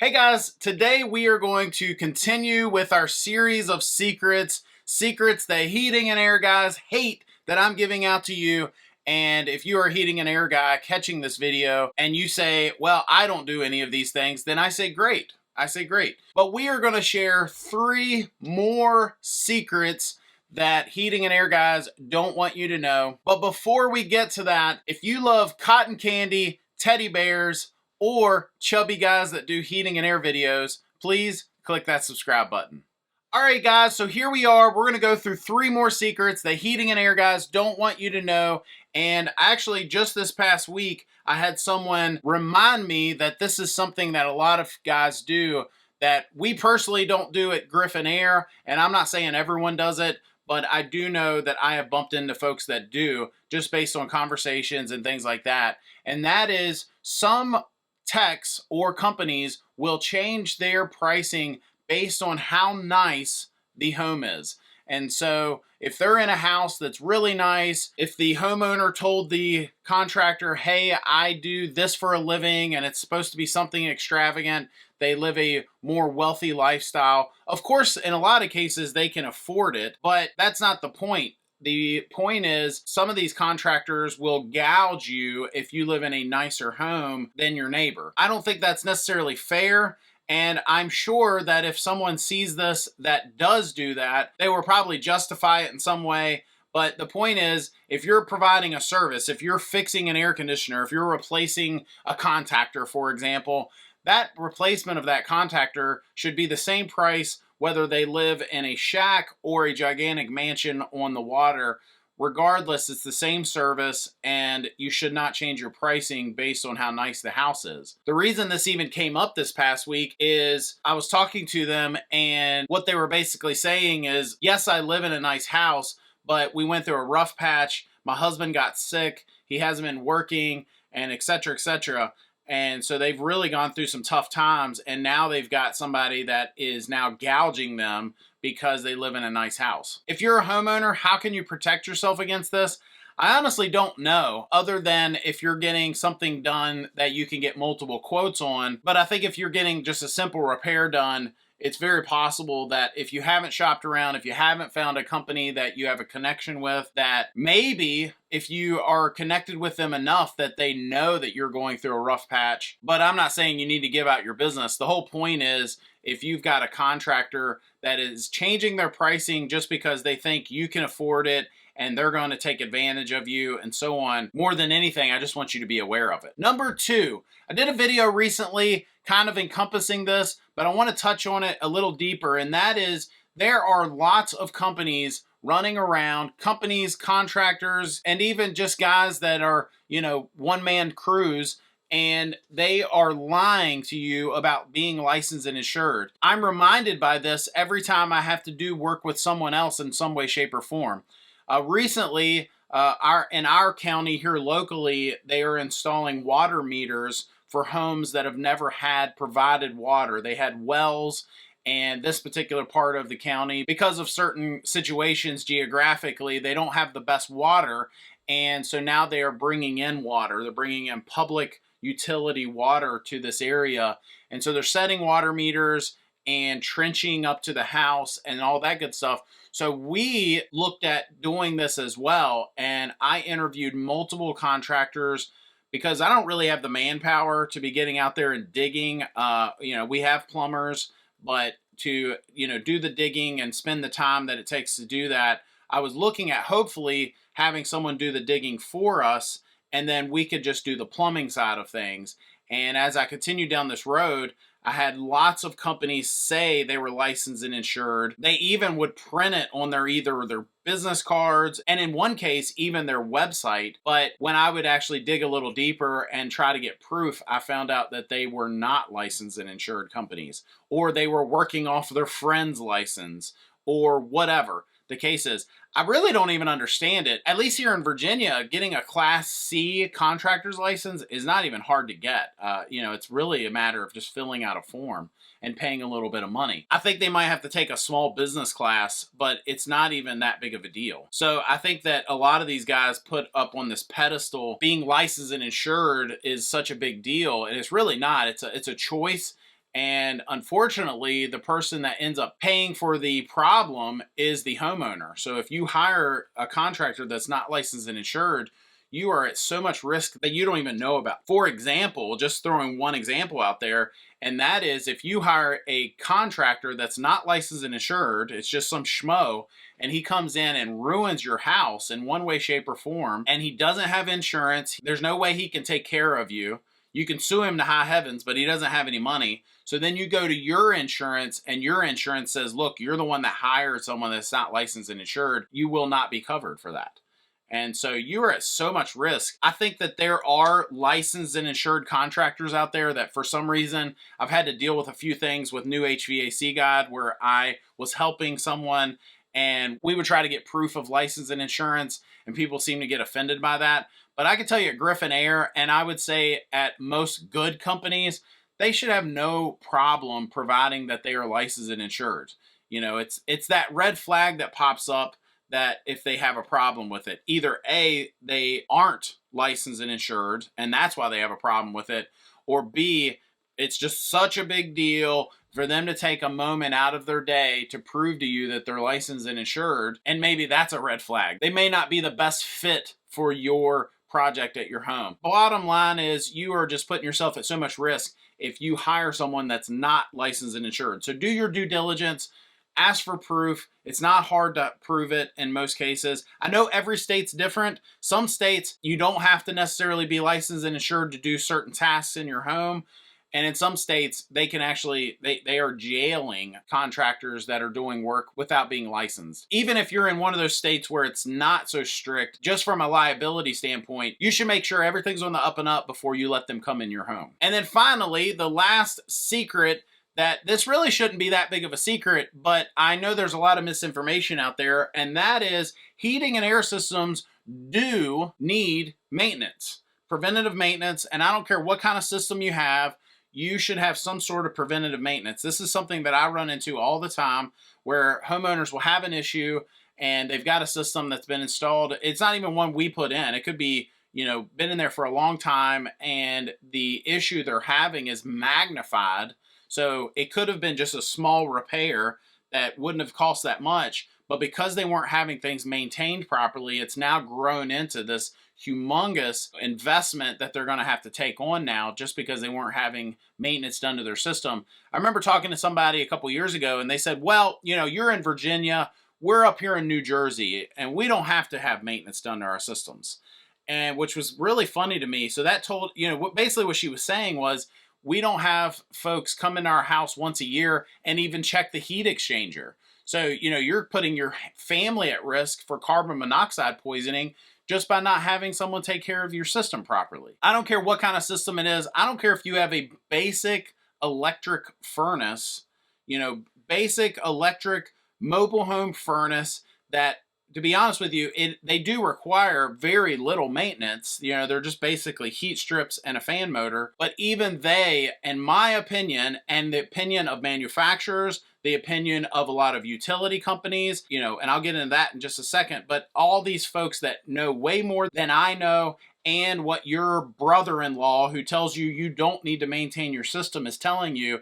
Hey guys, today we are going to continue with our series of secrets that heating and air guys hate that I'm giving out to you. And if you are a heating and air guy catching this video and you say, well, I don't do any of these things, then I say great. But we are going to share 3 more secrets that heating and air guys don't want you to know. But before we get to that, if you love cotton candy, teddy bears, or chubby guys that do heating and air videos, please click that subscribe button. All right, guys, so here we are. We're going to go through 3 more secrets that heating and air guys don't want you to know. And actually, just this past week, I had someone remind me that this is something that a lot of guys do that we personally don't do at Griffin Air. And I'm not saying everyone does it, but I do know that I have bumped into folks that do, just based on conversations and things like that. And that is some techs or companies will change their pricing based on how nice the home is. And so if they're in a house that's really nice, if the homeowner told the contractor, hey, I do this for a living and it's supposed to be something extravagant, they live a more wealthy lifestyle. Of course, in a lot of cases, they can afford it, but that's not the point. The point is, some of these contractors will gouge you if you live in a nicer home than your neighbor. I don't think that's necessarily fair, and I'm sure that if someone sees this that does do that, they will probably justify it in some way. But the point is, if you're providing a service, if you're fixing an air conditioner, if you're replacing a contactor, for example, that replacement of that contactor should be the same price whether they live in a shack or a gigantic mansion on the water. Regardless, it's the same service, and you should not change your pricing based on how nice the house is. The reason this even came up this past week is I was talking to them, and what they were basically saying is, yes, I live in a nice house, but we went through a rough patch. My husband got sick. He hasn't been working, and et cetera, et cetera. And so they've really gone through some tough times, and now they've got somebody that is now gouging them because they live in a nice house. If you're a homeowner, how can you protect yourself against this? I honestly don't know, other than if you're getting something done that you can get multiple quotes on. But I think if you're getting just a simple repair done, it's very possible that if you haven't shopped around, if you haven't found a company that you have a connection with, that maybe if you are connected with them enough that they know that you're going through a rough patch. But I'm not saying you need to give out your business. The whole point is, if you've got a contractor that is changing their pricing just because they think you can afford it and they're going to take advantage of you and so on, more than anything, I just want you to be aware of it. Number 2, I did a video recently kind of encompassing this, but I want to touch on it a little deeper, and that is there are lots of companies running around, companies, contractors, and even just guys that are, one-man crews, and they are lying to you about being licensed and insured. I'm reminded by this every time I have to do work with someone else in some way, shape, or form. Recently, in our county here locally, they are installing water meters for homes that have never had provided water. They had wells, and this particular part of the county, because of certain situations geographically, they don't have the best water, and so now they are bringing in water. They're bringing in public utility water to this area, and so they're setting water meters and trenching up to the house and all that good stuff. So we looked at doing this as well, and I interviewed multiple contractors because I don't really have the manpower to be getting out there and digging. We have plumbers, but to, do the digging and spend the time that it takes to do that, I was looking at hopefully having someone do the digging for us, and then we could just do the plumbing side of things. And as I continued down this road, I had lots of companies say they were licensed and insured. They even would print it on either their business cards, and in one case, even their website. But when I would actually dig a little deeper and try to get proof, I found out that they were not licensed and insured companies, or they were working off their friend's license, or whatever the case is. I really don't even understand it. At least here in Virginia, getting a Class C contractor's license is not even hard to get. It's really a matter of just filling out a form and paying a little bit of money. I think they might have to take a small business class, but it's not even that big of a deal. So I think that a lot of these guys put up on this pedestal, being licensed and insured is such a big deal, and it's really not. It's a choice. And unfortunately, the person that ends up paying for the problem is the homeowner. So if you hire a contractor that's not licensed and insured, you are at so much risk that you don't even know about. For example, just throwing one example out there, and that is if you hire a contractor that's not licensed and insured, it's just some schmo, and he comes in and ruins your house in one way, shape, or form, and he doesn't have insurance, there's no way he can take care of you. You can sue him to high heavens, but he doesn't have any money. So then you go to your insurance, and your insurance says, look, you're the one that hired someone that's not licensed and insured. You will not be covered for that. And so you are at so much risk. I think that there are licensed and insured contractors out there that for some reason, I've had to deal with a few things with new HVAC guide where I was helping someone and we would try to get proof of license and insurance, and people seem to get offended by that. But I can tell you at Griffin Air, and I would say at most good companies, they should have no problem providing that they are licensed and insured. You know, it's that red flag that pops up that if they have a problem with it, either A, they aren't licensed and insured, and that's why they have a problem with it, or B, it's just such a big deal for them to take a moment out of their day to prove to you that they're licensed and insured, and maybe that's a red flag. They may not be the best fit for your project at your home. Bottom line is you are just putting yourself at so much risk if you hire someone that's not licensed and insured. So do your due diligence. Ask for proof. It's not hard to prove it in most cases. I know every state's different. Some states, you don't have to necessarily be licensed and insured to do certain tasks in your home. And in some states, they can actually, they are jailing contractors that are doing work without being licensed. Even if you're in one of those states where it's not so strict, just from a liability standpoint, you should make sure everything's on the up and up before you let them come in your home. And then finally, the last secret, that this really shouldn't be that big of a secret, but I know there's a lot of misinformation out there, and that is heating and air systems do need maintenance, preventative maintenance, and I don't care what kind of system you have, you should have some sort of preventative maintenance. This is something that I run into all the time where homeowners will have an issue and they've got a system that's been installed. It's not even one we put in. It could be, you know, been in there for a long time and the issue they're having is magnified. So it could have been just a small repair that wouldn't have cost that much, but because they weren't having things maintained properly, it's now grown into this humongous investment that they're going to have to take on now just because they weren't having maintenance done to their system. I remember talking to somebody a couple years ago and they said, well, you know, you're in Virginia, we're up here in New Jersey, and we don't have to have maintenance done to our systems. And which was really funny to me. So that told, you know, basically what she was saying was, we don't have folks come in our house once a year and even check the heat exchanger. So, you know, you're putting your family at risk for carbon monoxide poisoning just by not having someone take care of your system properly. I don't care what kind of system it is. I don't care if you have a basic electric furnace, you know, basic electric mobile home furnace that, to be honest with you, they do require very little maintenance. You know, they're just basically heat strips and a fan motor. But even they, in my opinion, and the opinion of manufacturers, the opinion of a lot of utility companies, you know, and I'll get into that in just a second, but all these folks that know way more than I know and what your brother-in-law who tells you you don't need to maintain your system is telling you,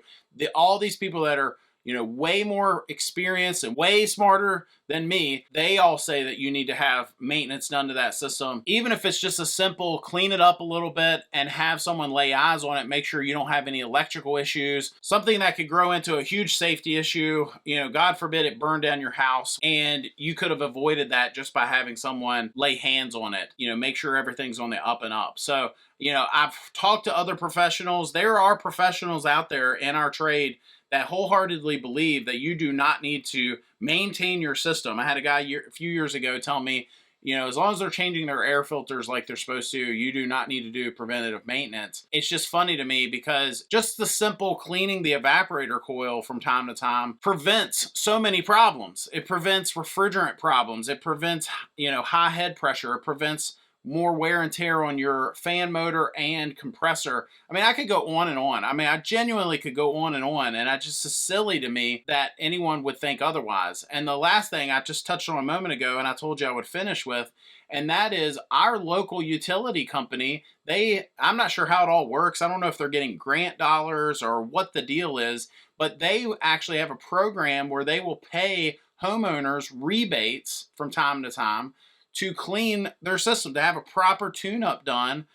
all these people that are, you know, way more experienced and way smarter than me, they all say that you need to have maintenance done to that system. Even if it's just a simple clean it up a little bit and have someone lay eyes on it, make sure you don't have any electrical issues, something that could grow into a huge safety issue. You know, God forbid it burned down your house, and you could have avoided that just by having someone lay hands on it. You know, make sure everything's on the up and up. So, you know, I've talked to other professionals. There are professionals out there in our trade that wholeheartedly believe that you do not need to maintain your system. I had a guy a few years ago tell me, you know, as long as they're changing their air filters like they're supposed to, you do not need to do preventative maintenance. It's just funny to me because just the simple cleaning the evaporator coil from time to time prevents so many problems. It prevents refrigerant problems. It prevents, you know, high head pressure. It prevents more wear and tear on your fan motor and compressor. I mean, I could go on and on. I mean, I genuinely could go on, and it's just so silly to me that anyone would think otherwise. And the last thing I just touched on a moment ago, and I told you I would finish with, and that is our local utility company. I'm not sure how it all works. I don't know if they're getting grant dollars or what the deal is, but they actually have a program where they will pay homeowners rebates from time to time to clean their system, to have a proper tune-up done.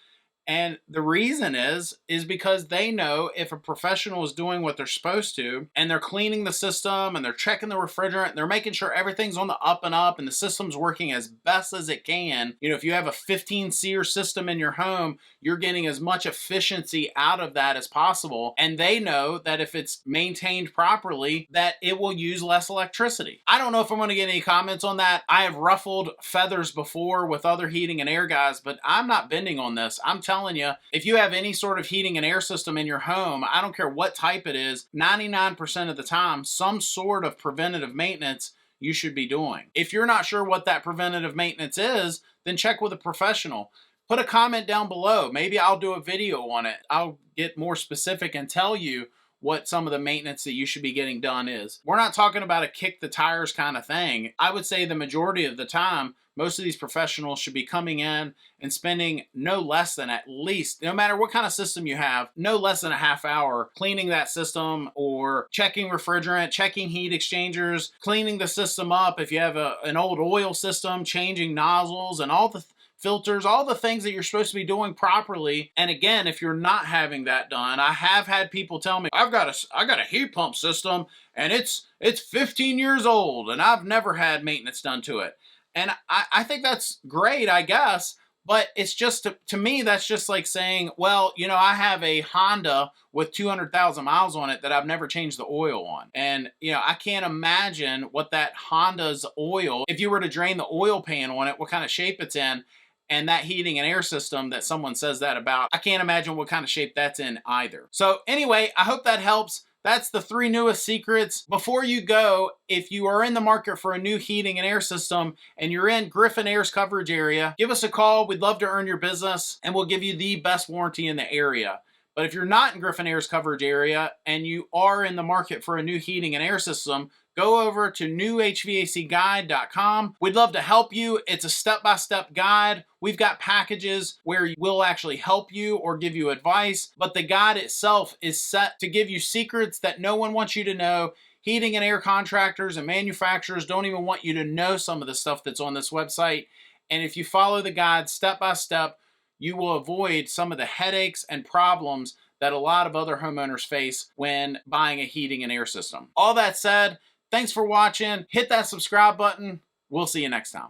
And the reason is because they know if a professional is doing what they're supposed to, and they're cleaning the system, and they're checking the refrigerant, and they're making sure everything's on the up and up, and the system's working as best as it can. You know, if you have a 15 SEER system in your home, you're getting as much efficiency out of that as possible. And they know that if it's maintained properly, that it will use less electricity. I don't know if I'm going to get any comments on that. I have ruffled feathers before with other heating and air guys, but I'm not bending on this. I'm telling you, if you have any sort of heating and air system in your home, I don't care what type it is, 99% of the time, some sort of preventative maintenance you should be doing. If you're not sure what that preventative maintenance is, then check with a professional. Put a comment down below. Maybe I'll do a video on it. I'll get more specific and tell you what some of the maintenance that you should be getting done is. We're not talking about a kick the tires kind of thing. I would say the majority of the time, most of these professionals should be coming in and spending no less than, at least, no matter what kind of system you have, no less than a half hour cleaning that system, or checking refrigerant, checking heat exchangers, cleaning the system up. If you have an old oil system, changing nozzles and all the filters, all the things that you're supposed to be doing properly. And again, if you're not having that done, I have had people tell me, I got a heat pump system and it's 15 years old and I've never had maintenance done to it. And I think that's great, I guess, but it's just, to me, that's just like saying, well, you know, I have a Honda with 200,000 miles on it that I've never changed the oil on. And, you know, I can't imagine what that Honda's oil, if you were to drain the oil pan on it, what kind of shape it's in. And that heating and air system that someone says that about, I can't imagine what kind of shape that's in either. So anyway, I hope that helps. That's the 3 newest secrets. Before you go, if you are in the market for a new heating and air system and you're in Griffin Air's coverage area, give us a call. We'd love to earn your business and we'll give you the best warranty in the area. But if you're not in Griffin Air's coverage area and you are in the market for a new heating and air system, go over to newhvacguide.com. We'd love to help you. It's a step-by-step guide. We've got packages where we'll actually help you or give you advice, but the guide itself is set to give you secrets that no one wants you to know. Heating and air contractors and manufacturers don't even want you to know some of the stuff that's on this website. And if you follow the guide step by step, you will avoid some of the headaches and problems that a lot of other homeowners face when buying a heating and air system. All that said, thanks for watching. Hit that subscribe button. We'll see you next time.